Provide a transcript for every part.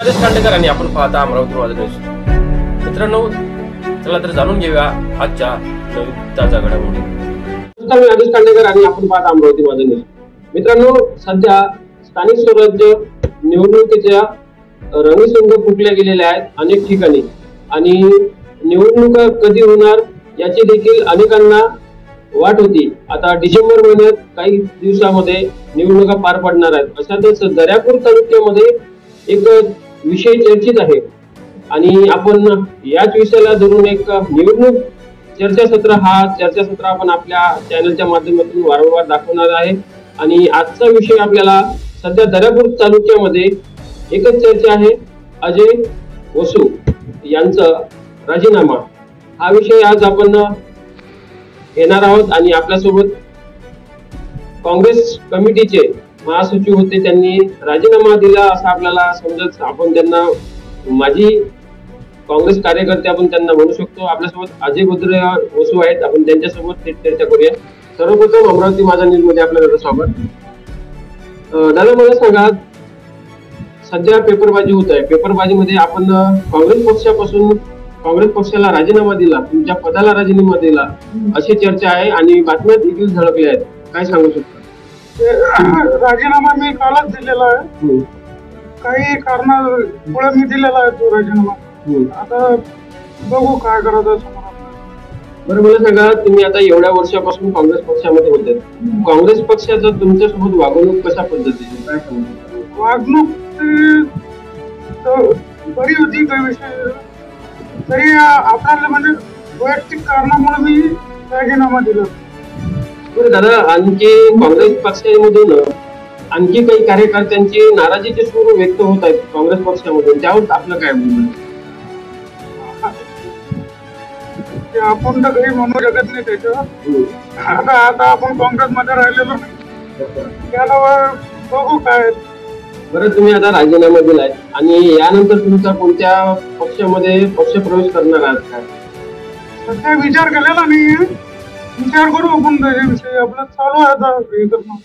आदेश खांडेकर आणि आपण पाहता अमरावती माझा न्यूज. मित्रांनो, चला तर जाणून घेऊया आजच्या नवीन ताज्या घडामोडी. मी आदेश खांडेकर आणि आपण पाहता अमरावती माझा न्यूज. मित्रांनो, सध्या स्थानिक स्वराज्य निवडणुकीच्या रणसंग फुंकल्या गेलेल्या आहेत अनेक ठिकाणी आणि निवडणुका कधी होणार याची देखील अनेकांना वाट होती. आता डिसेंबर महिन्यात काही दिवसामध्ये निवडणुका पार पडणार आहेत. अशातच दर्यापूर तालुक्यामध्ये एक विषय चर्चित आहे आणि आपण याच विषयाला धरून एक निवडणूक चर्चासत्र आपण आपल्या चॅनलच्या माध्यमातून वारंवार दाखवणार आहे. आणि आजचा विषय आपल्याला सध्या दर्यापूर तालुक्यामध्ये एकच चर्चा आहे, अजय वसू यांचा राजीनामा. हा विषय आज आपण घेणार आहोत आणि आपल्यासोबत काँग्रेस कमिटीचे महासचिव होते, त्यांनी राजीनामा दिला असं आपल्याला समजत. आपण त्यांना माजी काँग्रेस कार्यकर्ते आपण त्यांना म्हणू शकतो. आपल्यासोबत अजय वसू आहेत, आपण त्यांच्यासोबत थेट चर्चा करूया. सर्वप्रथम अमरावती माझा न्यूज मध्ये आपल्याला स्वागत. दादा, मला सांगा, सध्या पेपरबाजी होत आहे. पेपरबाजीमध्ये आपण काँग्रेस पक्षाला राजीनामा दिला, तुमच्या पदाला राजीनामा दिला अशी चर्चा आहे आणि बातम्या देखील झळकल्या आहेत. काय सांगू शकता? राजीनामा मी कालच दिलेला आहे. काही कारणामुळे मी दिलेला आहे तो राजीनामा. आता बघू काय करायचं समोर. बरं, मला सांगा, तुम्ही आता एवढ्या वर्षापासून काँग्रेस पक्षामध्ये होते. काँग्रेस पक्षाचं तुमच्यासोबत वागणूक कशा पद्धतीची, काय सांगू? वागणूक बरी होती, काही विषय तरी आपल्याला म्हणजे वैयक्तिक कारणामुळे मी राजीनामा दिला. बरं दादा, आणखी काँग्रेस पक्षामधून आणखी काही कार्यकर्त्यांची नाराजीचे सूर व्यक्त होत आहेत काँग्रेस पक्षामधून, त्यावर आपलं काय बोलणं? आपण तर काही म्हणू शकत नाही त्याच्यावर. आता आपण काँग्रेसमध्ये राहिलेलो नाही, त्याला बघू काय. बरं, तुम्ही आता राजीनामा दिलाय आणि यानंतर तुमचा कोणत्या पक्षामध्ये पक्षप्रवेश करणार आहात काय? सध्या विचार केलेला नाही, विचार करू आपण त्याच्याविषयी. आपलं चालू आहे आता हे करणं.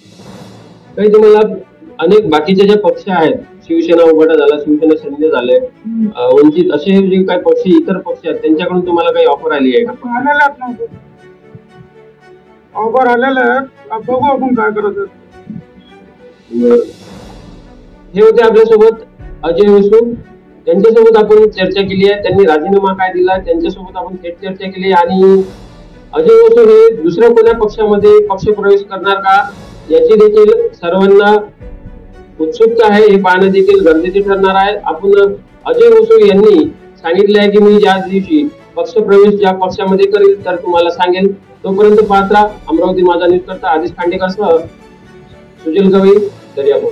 काही तुम्हाला अनेक बाकीचे जे पक्ष आहेत, शिवसेना उभाटा झाला, शिवसेना शिंदे झाले, वंचित, असे जे काही पक्ष, इतर पक्ष आहेत, त्यांच्याकडून तुम्हाला काही ऑफर आली आहे का? आलेल्या नव्हतं, ऑफर आलेल्या आहेत. बघू आपण काय करायचं. हे होते आपल्यासोबत अजय वसू, त्यांच्यासोबत आपण चर्चा केली आहे. त्यांनी राजीनामा काय दिला त्यांच्यासोबत आपण थेट चर्चा केली. आणि अजय वसू हे दुसऱ्या कोणत्या पक्षामध्ये पक्षप्रवेश करणार का याची देखील सर्वांना उत्सुकता आहे. हे पाहणं देखील गरजेचे ठरणार आहे. आपण अजय वसू यांनी सांगितले आहे की मी ज्या दिवशी पक्षप्रवेश ज्या पक्षामध्ये करेल तर तुम्हाला सांगेल. तोपर्यंत पाहत राहा अमरावती माझा न्यूज करता आदेश खांडेकर सह सुजल गवई, दर्यापूर.